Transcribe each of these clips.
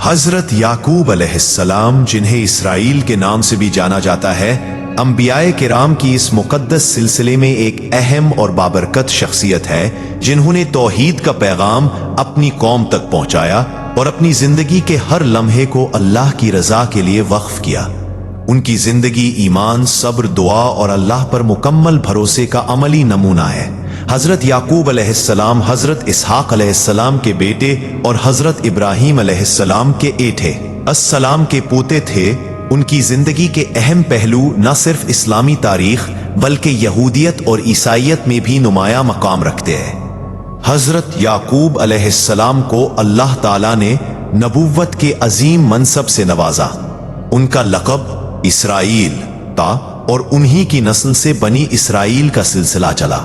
حضرت یعقوب علیہ السلام، جنہیں اسرائیل کے نام سے بھی جانا جاتا ہے، انبیاء کرام کی اس مقدس سلسلے میں ایک اہم اور بابرکت شخصیت ہے، جنہوں نے توحید کا پیغام اپنی قوم تک پہنچایا اور اپنی زندگی کے ہر لمحے کو اللہ کی رضا کے لیے وقف کیا۔ ان کی زندگی ایمان، صبر، دعا اور اللہ پر مکمل بھروسے کا عملی نمونہ ہے۔ حضرت یعقوب علیہ السلام حضرت اسحاق علیہ السلام کے بیٹے اور حضرت ابراہیم علیہ السلام کے ایٹھے السلام کے پوتے تھے۔ ان کی زندگی کے اہم پہلو نہ صرف اسلامی تاریخ بلکہ یہودیت اور عیسائیت میں بھی نمایاں مقام رکھتے ہیں۔ حضرت یعقوب علیہ السلام کو اللہ تعالیٰ نے نبوت کے عظیم منصب سے نوازا۔ ان کا لقب اسرائیل تھا اور انہی کی نسل سے بنی اسرائیل کا سلسلہ چلا۔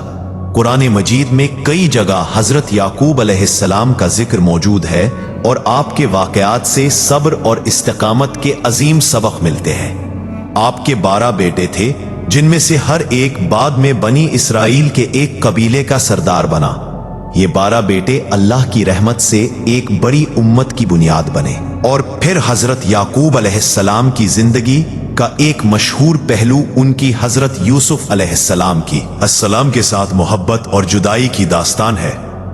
قرآن مجید میں کئی جگہ حضرت یعقوب علیہ السلام کا ذکر موجود ہے اور آپ کے واقعات سے صبر اور استقامت کے عظیم سبق ملتے ہیں۔ آپ کے 12 بیٹے تھے، جن میں سے ہر ایک بعد میں بنی اسرائیل کے ایک قبیلے کا سردار بنا۔ یہ 12 بیٹے اللہ کی رحمت سے ایک بڑی امت کی بنیاد بنے۔ اور پھر حضرت یعقوب علیہ السلام کی زندگی کا ایک مشہور پہلو ان کی حضرت یوسف علیہ السلام کی السلام کے ساتھ محبت اور جدائی کی داستان ہے۔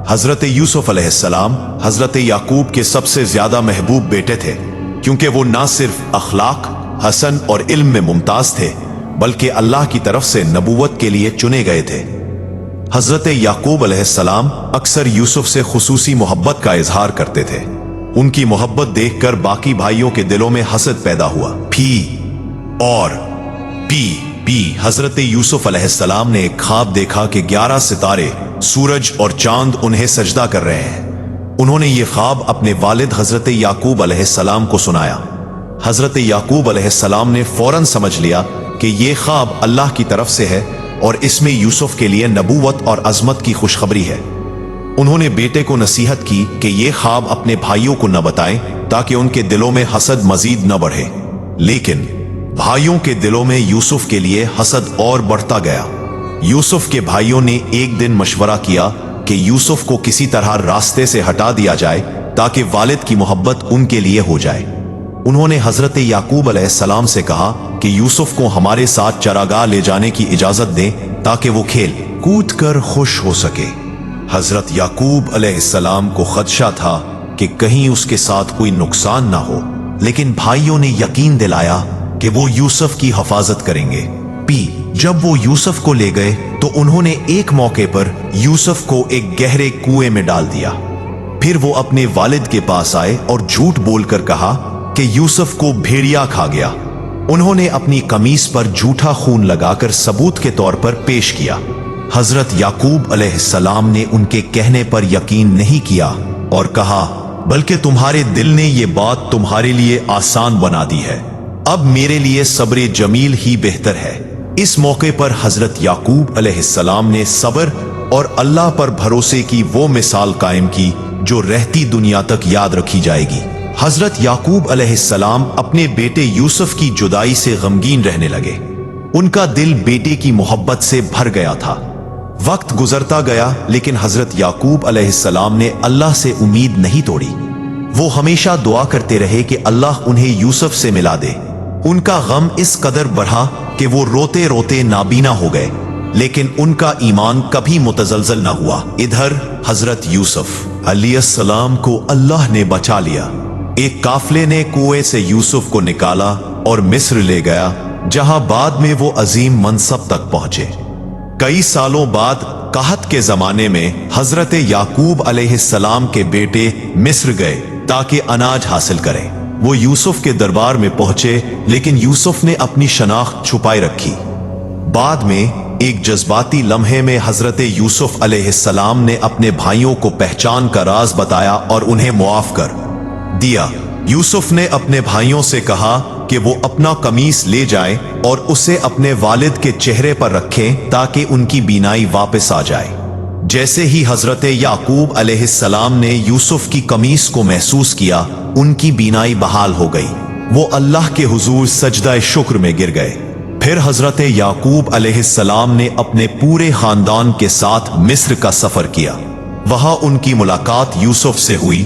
حضرت یوسف علیہ السلام حضرت یعقوب کے سب سے زیادہ محبوب بیٹے تھے، کیونکہ وہ نہ صرف اخلاق حسن اور علم میں ممتاز تھے بلکہ اللہ کی طرف سے نبوت کے لیے چنے گئے تھے۔ حضرت یعقوب علیہ السلام اکثر یوسف سے خصوصی محبت کا اظہار کرتے تھے۔ ان کی محبت دیکھ کر باقی بھائیوں کے دلوں میں حسد پیدا ہوا۔ حضرت یوسف علیہ السلام نے ایک خواب دیکھا کہ 11 ستارے، سورج اور چاند انہیں سجدہ کر رہے ہیں۔ انہوں نے یہ خواب اپنے والد حضرت یعقوب علیہ السلام کو سنایا۔ حضرت یعقوب علیہ السلام نے فوراً سمجھ لیا کہ یہ خواب اللہ کی طرف سے ہے اور اس میں یوسف کے لیے نبوت اور عظمت کی خوشخبری ہے۔ انہوں نے بیٹے کو نصیحت کی کہ یہ خواب اپنے بھائیوں کو نہ بتائیں تاکہ ان کے دلوں میں حسد مزید نہ بڑھے، لیکن بھائیوں کے دلوں میں یوسف کے لیے حسد اور بڑھتا گیا۔ یوسف کے بھائیوں نے ایک دن مشورہ کیا کہ یوسف کو کسی طرح راستے سے ہٹا دیا جائے تاکہ والد کی محبت ان کے لیے ہو جائے۔ انہوں نے حضرت یعقوب علیہ السلام سے کہا کہ یوسف کو ہمارے ساتھ چراگاہ لے جانے کی اجازت دیں تاکہ وہ کھیل کود کر خوش ہو سکے۔ حضرت یعقوب علیہ السلام کو خدشہ تھا کہ کہیں اس کے ساتھ کوئی نقصان نہ ہو، لیکن بھائیوں نے یقین دلایا کہ وہ یوسف کی حفاظت کریں گے۔ جب وہ یوسف کو لے گئے تو انہوں نے ایک موقع پر یوسف کو ایک گہرے کنویں میں ڈال دیا۔ پھر وہ اپنے والد کے پاس آئے اور جھوٹ بول کر کہا کہ یوسف کو بھیڑیا کھا گیا۔ انہوں نے اپنی قمیص پر جھوٹا خون لگا کر ثبوت کے طور پر پیش کیا۔ حضرت یعقوب علیہ السلام نے ان کے کہنے پر یقین نہیں کیا اور کہا، بلکہ تمہارے دل نے یہ بات تمہارے لیے آسان بنا دی ہے۔ اب میرے لیے صبر جمیل ہی بہتر ہے۔ اس موقع پر حضرت یعقوب علیہ السلام نے صبر اور اللہ پر بھروسے کی وہ مثال قائم کی جو رہتی دنیا تک یاد رکھی جائے گی۔ حضرت یعقوب علیہ السلام اپنے بیٹے یوسف کی جدائی سے غمگین رہنے لگے۔ ان کا دل بیٹے کی محبت سے بھر گیا تھا۔ وقت گزرتا گیا لیکن حضرت یعقوب علیہ السلام نے اللہ سے امید نہیں توڑی۔ وہ ہمیشہ دعا کرتے رہے کہ اللہ انہیں یوسف سے ملا دے۔ ان کا غم اس قدر بڑھا کہ وہ روتے روتے نابینا ہو گئے، لیکن ان کا ایمان کبھی متزلزل نہ ہوا۔ ادھر حضرت یوسف علیہ السلام کو اللہ نے بچا لیا۔ ایک قافلے نے کنویں سے یوسف کو نکالا اور مصر لے گیا، جہاں بعد میں وہ عظیم منصب تک پہنچے۔ کئی سالوں بعد قحط کے زمانے میں حضرت یعقوب علیہ السلام کے بیٹے مصر گئے تاکہ اناج حاصل کریں۔ وہ یوسف کے دربار میں پہنچے لیکن یوسف نے اپنی شناخت چھپائے رکھی۔ بعد میں ایک جذباتی لمحے میں حضرت یوسف علیہ السلام نے اپنے بھائیوں کو پہچان کا راز بتایا اور انہیں معاف کر دیا۔ یوسف نے اپنے بھائیوں سے کہا کہ وہ اپنا قمیص لے جائیں اور اسے اپنے والد کے چہرے پر رکھیں تاکہ ان کی بینائی واپس آ جائے۔ جیسے ہی حضرت یعقوب علیہ السلام نے یوسف کی قمیص کو محسوس کیا، ان کی بینائی بحال ہو گئی۔ وہ اللہ کے حضور سجدہ شکر میں گر گئے۔ پھر حضرت یعقوب علیہ السلام نے اپنے پورے خاندان کے ساتھ مصر کا سفر کیا۔ وہاں ان کی ملاقات یوسف سے ہوئی